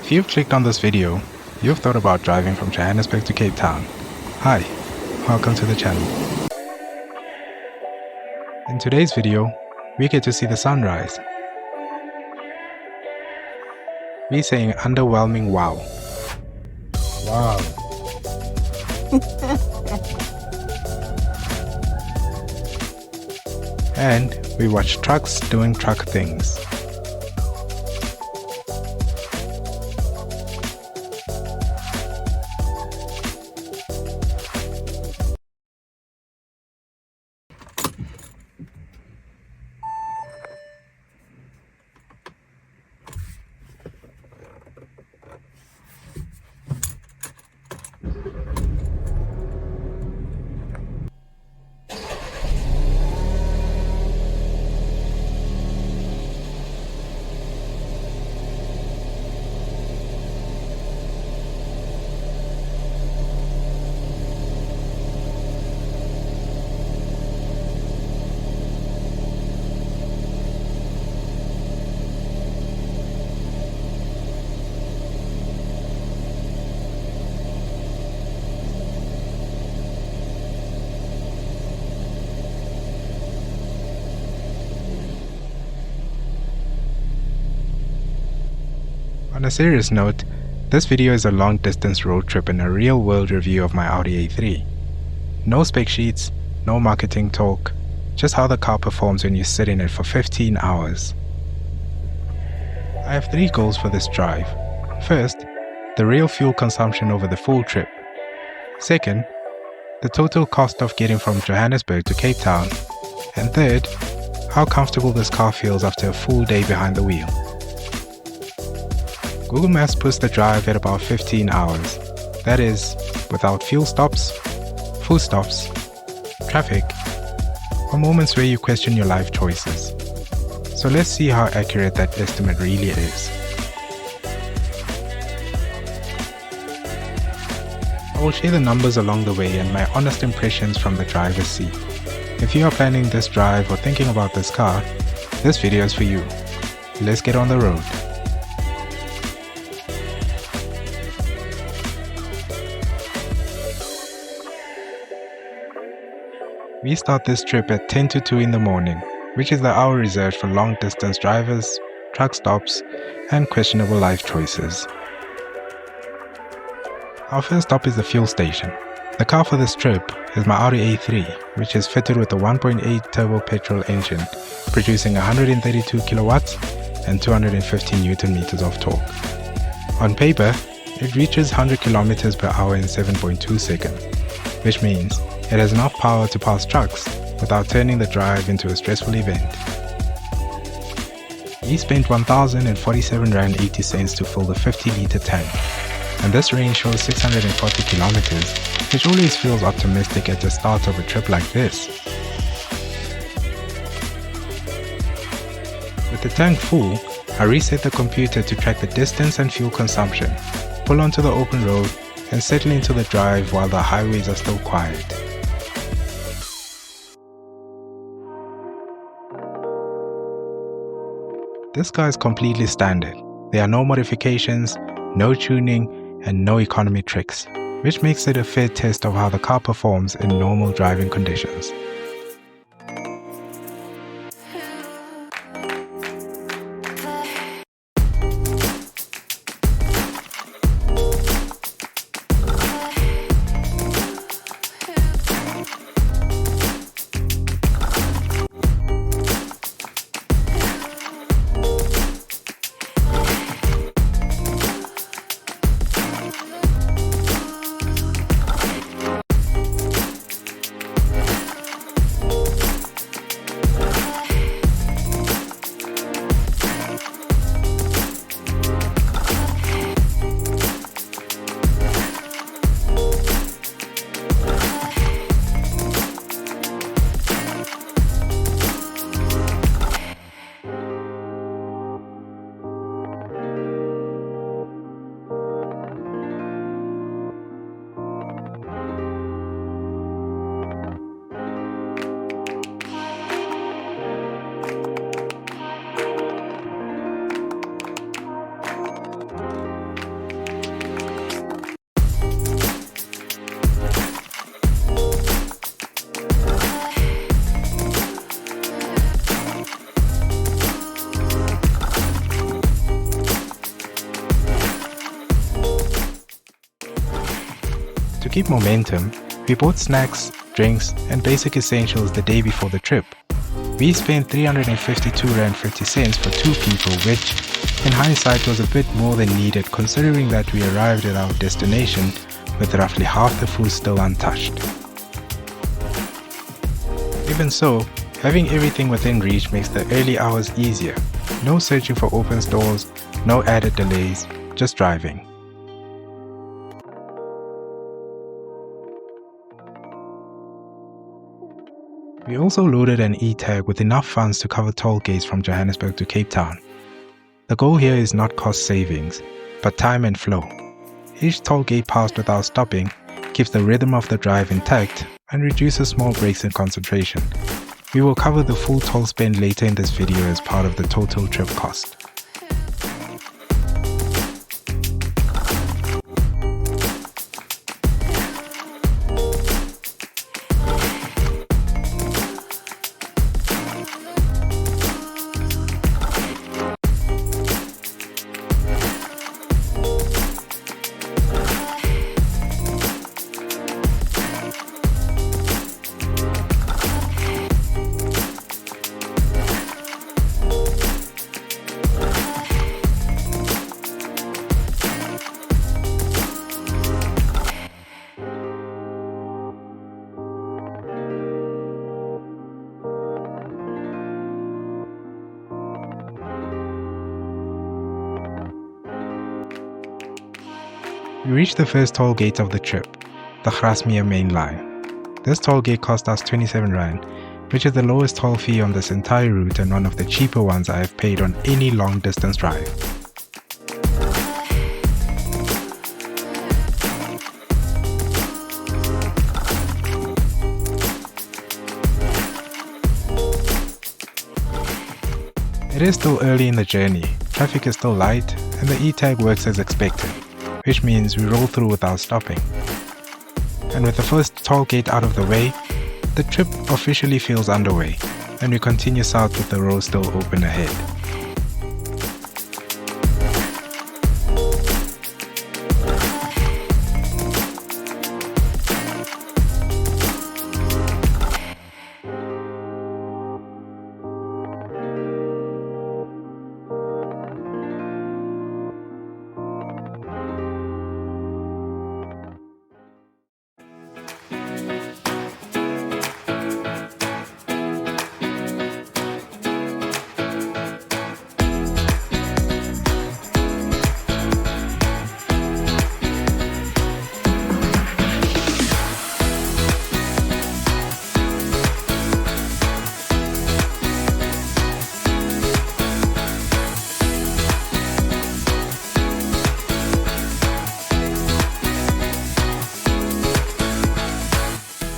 If you've clicked on this video, you've thought about driving from Johannesburg to Cape Town. Hi, welcome to the channel. In today's video, we get to see the sunrise. We're saying underwhelming wow. Wow. And we watch trucks doing truck things. On a serious note, this video is a long distance road trip and a real world review of my Audi A3. No spec sheets, no marketing talk, just how the car performs when you sit in it for 15 hours. I have 3 goals for this drive. First, the real fuel consumption over the full trip. Second, the total cost of getting from Johannesburg to Cape Town. And third, how comfortable this car feels after a full day behind the wheel. Google Maps puts the drive at about 15 hours. That is, without fuel stops, food stops, traffic, or moments where you question your life choices. So let's see how accurate that estimate really is. I will share the numbers along the way and my honest impressions from the driver's seat. If you are planning this drive or thinking about this car, this video is for you. Let's get on the road. We start this trip at 10 to 2 in the morning, which is the hour reserved for long distance drivers, truck stops, and questionable life choices. Our first stop is the fuel station. The car for this trip is my Audi A3, which is fitted with a 1.8 turbo petrol engine, producing 132 kilowatts and 250 Newton meters of torque. On paper, it reaches 100 kilometers per hour in 7.2 seconds, which means it has enough power to pass trucks without turning the drive into a stressful event. We spent 1,047 Rand 80 cents to fill the 50-litre tank, and this range shows 640 kilometers, which always feels optimistic at the start of a trip like this. With the tank full, I reset the computer to track the distance and fuel consumption, pull onto the open road, and settle into the drive while the highways are still quiet. This car is completely standard. There are no modifications, no tuning, and no economy tricks, which makes it a fair test of how the car performs in normal driving conditions. To keep momentum, we bought snacks, drinks, and basic essentials the day before the trip. We spent 352 Rand 50 cents for 2 people, which, in hindsight, was a bit more than needed considering that we arrived at our destination with roughly half the food still untouched. Even so, having everything within reach makes the early hours easier. No searching for open stores, no added delays, just driving. We also loaded an e-tag with enough funds to cover toll gates from Johannesburg to Cape Town. The goal here is not cost savings, but time and flow. Each toll gate passed without stopping keeps the rhythm of the drive intact and reduces small breaks in concentration. We will cover the full toll spend later in this video as part of the total trip cost. We reached the first toll gate of the trip, the Grasmere main line. This toll gate cost us 27 Rand, which is the lowest toll fee on this entire route and one of the cheaper ones I have paid on any long distance drive. It is still early in the journey, traffic is still light, and the e-tag works as expected, which means we roll through without stopping. And with the first toll gate out of the way, the trip officially feels underway, and we continue south with the road still open ahead.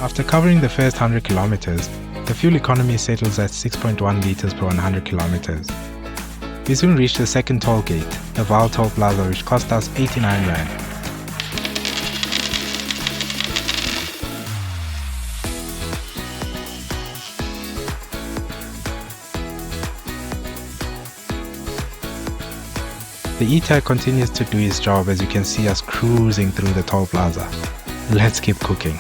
After covering the first 100 kilometers, the fuel economy settles at 6.1 liters per 100 kilometers. We soon reached the second toll gate, the Vaal Toll Plaza, which cost us 89 Rand. The e-tag continues to do its job as you can see us cruising through the toll plaza. Let's keep cooking.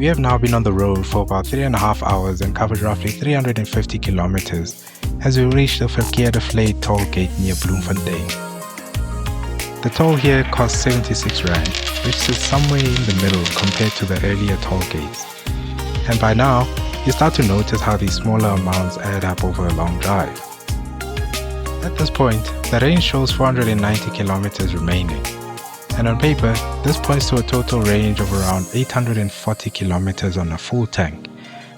We have now been on the road for about 3.5 hours and covered roughly 350 kilometers as we reached the Verkeerde toll gate near Bloemfontein. The toll here costs 76 Rand, which sits somewhere in the middle compared to the earlier toll gates. And by now, you start to notice how these smaller amounts add up over a long drive. At this point, the range shows 490 kilometers remaining, and on paper, this points to a total range of around 840 kilometers on a full tank,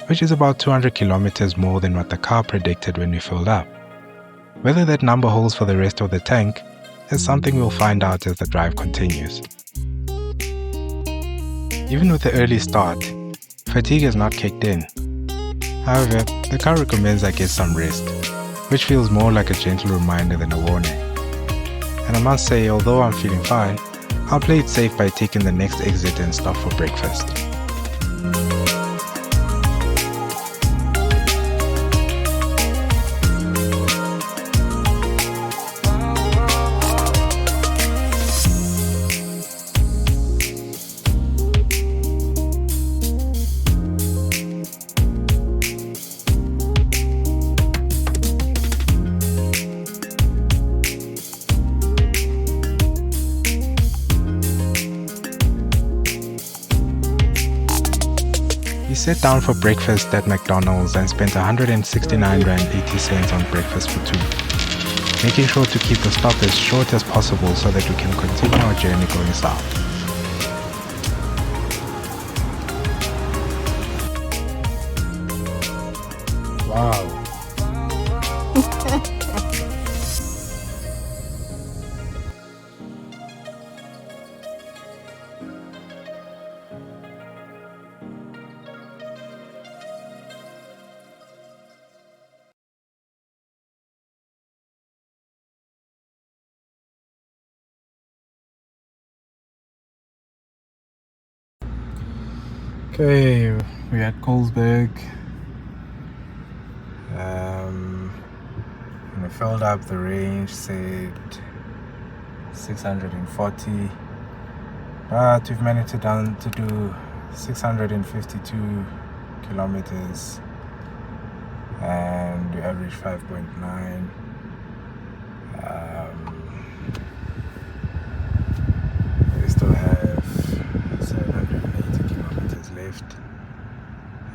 which is about 200 kilometers more than what the car predicted when we filled up. Whether that number holds for the rest of the tank is something we'll find out as the drive continues. Even with the early start, fatigue has not kicked in. However, the car recommends I get some rest, which feels more like a gentle reminder than a warning. And I must say, although I'm feeling fine, I'll play it safe by taking the next exit and stop for breakfast. We sat down for breakfast at McDonald's and spent 169 Rand 80 cents on breakfast for two, making sure to keep the stop as short as possible so that we can continue our journey going south. Wow. Okay, we're at Colesberg. When I filled up, the range said 640, but we've managed to do 652 kilometers, and we averaged 5.9. We still have 780 kilometers left.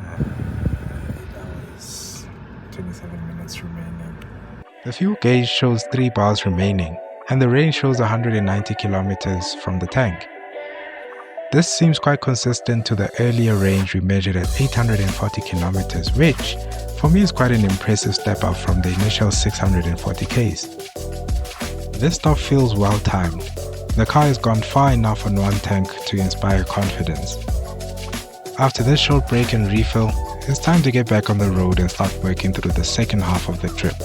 8 hours, 27 minutes remaining. The fuel gauge shows 3 bars remaining, and the range shows 190 kilometers from the tank. This seems quite consistent to the earlier range we measured at 840 kilometers, which, for me, is quite an impressive step up from the initial 640 Ks. This stop feels well timed. The car has gone far enough on one tank to inspire confidence. After this short break and refill, it's time to get back on the road and start working through the second half of the trip.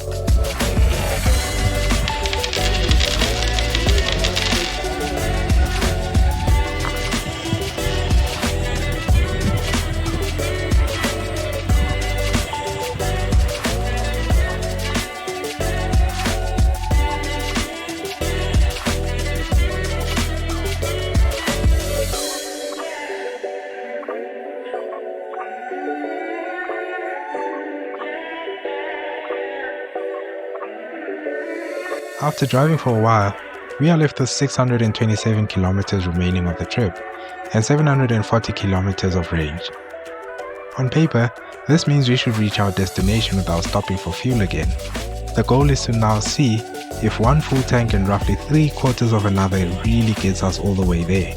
After driving for a while, we are left with 627 kilometers remaining of the trip and 740 kilometers of range. On paper, this means we should reach our destination without stopping for fuel again. The goal is to now see if one full tank and roughly 3/4 of another really gets us all the way there.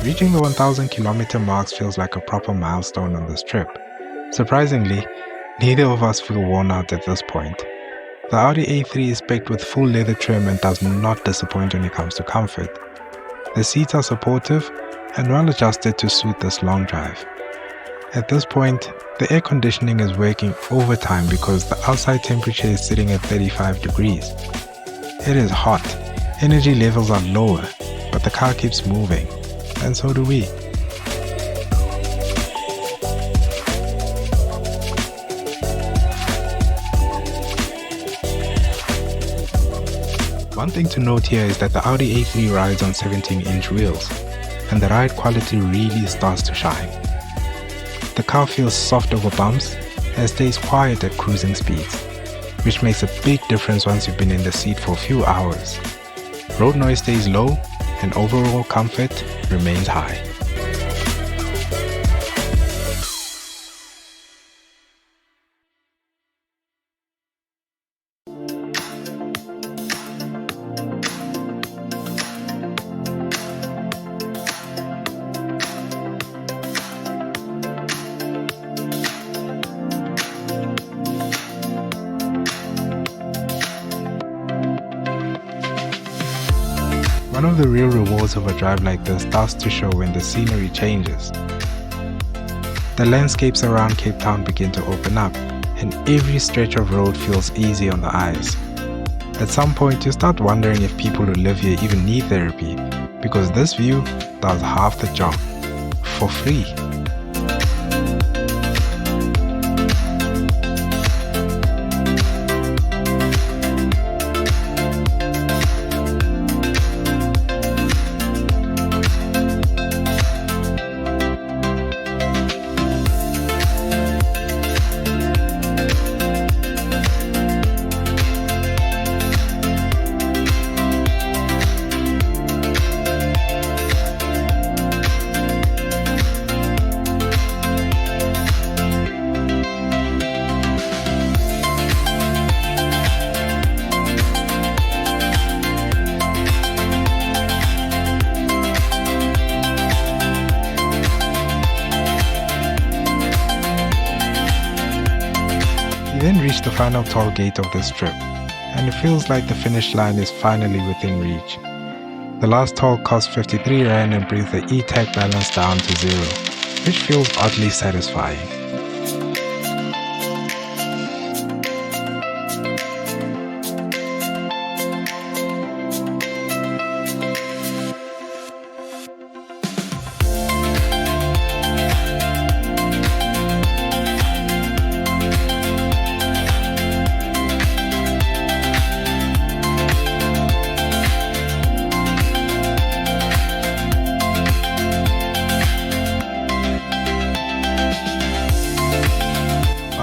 Reaching the 1,000 kilometer marks feels like a proper milestone on this trip. Surprisingly, neither of us feel worn out at this point. The Audi A3 is spec'd with full leather trim and does not disappoint when it comes to comfort. The seats are supportive, and well adjusted to suit this long drive. At this point, the air conditioning is working overtime because the outside temperature is sitting at 35 degrees. It is hot, energy levels are lower, but the car keeps moving, and so do we. One thing to note here is that the Audi A3 rides on 17-inch wheels, and the ride quality really starts to shine. The car feels soft over bumps and stays quiet at cruising speeds, which makes a big difference once you've been in the seat for a few hours. Road noise stays low and overall comfort remains high. One of the real rewards of a drive like this starts to show when the scenery changes. The landscapes around Cape Town begin to open up, and every stretch of road feels easy on the eyes. At some point you start wondering if people who live here even need therapy, because this view does half the job, for free. We then reach the final toll gate of this trip, and it feels like the finish line is finally within reach. The last toll costs 53 Rand and brings the e-tag balance down to 0, which feels oddly satisfying.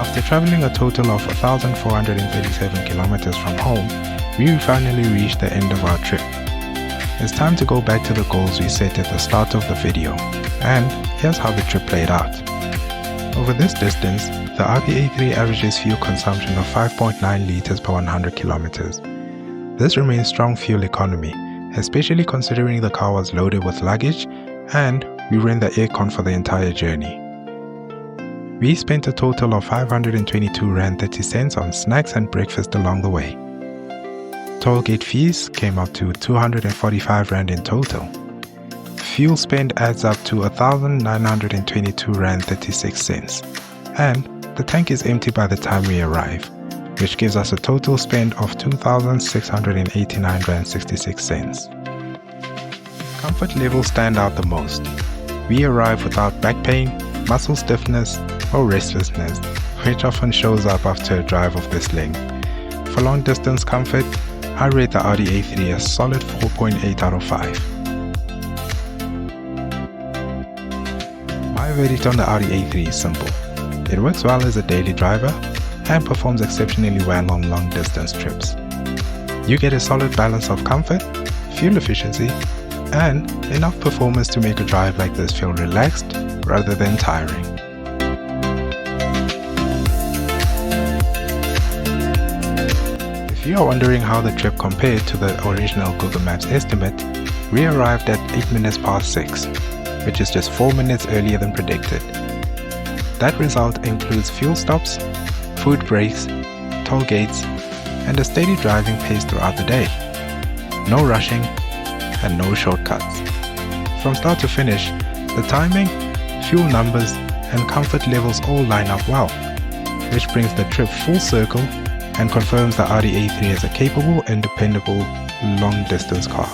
After traveling a total of 1,437 kilometers from home, we finally reached the end of our trip. It's time to go back to the goals we set at the start of the video, and here's how the trip played out. Over this distance, the Audi A3 averages fuel consumption of 5.9 liters per 100 kilometers. This remains strong fuel economy, especially considering the car was loaded with luggage and we ran the aircon for the entire journey. We spent a total of 522 Rand 30 cents on snacks and breakfast along the way. Tollgate fees came up to 245 Rand in total. Fuel spend adds up to 1,922 Rand 36 cents, and the tank is empty by the time we arrive, which gives us a total spend of 2,689 Rand 66 cents. Comfort levels stand out the most. We arrive without back pain, muscle stiffness, or restlessness, which often shows up after a drive of this length. For long distance comfort, I rate the Audi A3 a solid 4.8 out of 5. My verdict on the Audi A3 is simple. It works well as a daily driver and performs exceptionally well on long distance trips. You get a solid balance of comfort, fuel efficiency, and enough performance to make a drive like this feel relaxed rather than tiring. If you are wondering how the trip compared to the original Google Maps estimate, we arrived at 8 minutes past 6, which is just 4 minutes earlier than predicted. That result includes fuel stops, food breaks, toll gates, and a steady driving pace throughout the day. No rushing and no shortcuts. from start to finish, the timing, fuel numbers, and comfort levels all line up well, which brings the trip full circle and confirms the Audi A3 as a capable and dependable long-distance car.